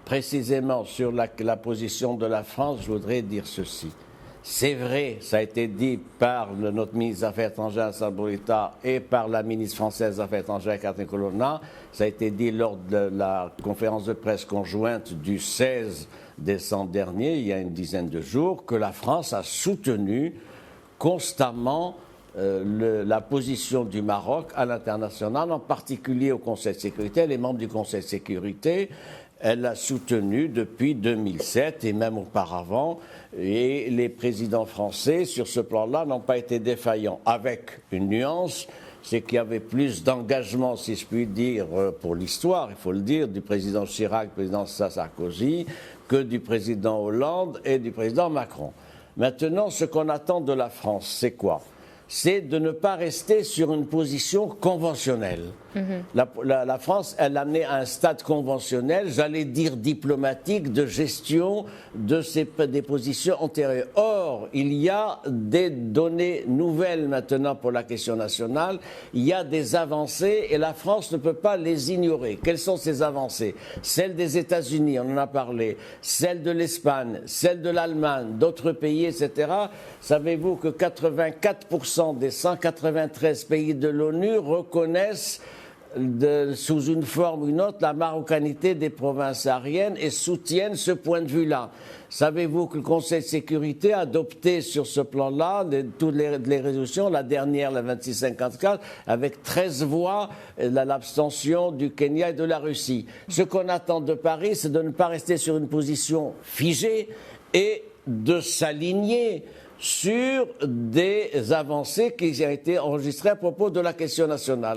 précisément sur la position de la France, je voudrais dire ceci. C'est vrai, ça a été dit par notre ministre des Affaires étrangères, Sabrita, et par la ministre française des Affaires étrangères, Catherine Colonna. Ça a été dit lors de la conférence de presse conjointe du 16 décembre dernier, il y a une dizaine de jours, que la France a soutenu constamment la position du Maroc à l'international, en particulier au Conseil de sécurité. Les membres du Conseil de sécurité, elle l'a soutenu depuis 2007 et même auparavant. Et les présidents français, sur ce plan-là, n'ont pas été défaillants. Avec une nuance, c'est qu'il y avait plus d'engagement, si je puis dire, pour l'histoire, il faut le dire, du président Chirac, du président Sarkozy, que du président Hollande et du président Macron. Maintenant, ce qu'on attend de la France, c'est quoi ? C'est de ne pas rester sur une position conventionnelle. La France, elle a amené à un stade conventionnel, j'allais dire diplomatique, de gestion des positions antérieures. Or, il y a des données nouvelles maintenant pour la question nationale, il y a des avancées et la France ne peut pas les ignorer. Quelles sont ces avancées ? Celles des États-Unis, on en a parlé, celles de l'Espagne, celles de l'Allemagne, d'autres pays, etc. Savez-vous que 84% des 193 pays de l'ONU reconnaissent sous une forme ou une autre la marocanité des provinces sahariennes et soutiennent ce point de vue-là. Savez-vous que le Conseil de sécurité a adopté sur ce plan-là toutes les résolutions, la dernière, la 2654, avec 13 voix, l'abstention du Kenya et de la Russie. Ce qu'on attend de Paris, c'est de ne pas rester sur une position figée et de s'aligner sur des avancées qui ont été enregistrées à propos de la question nationale.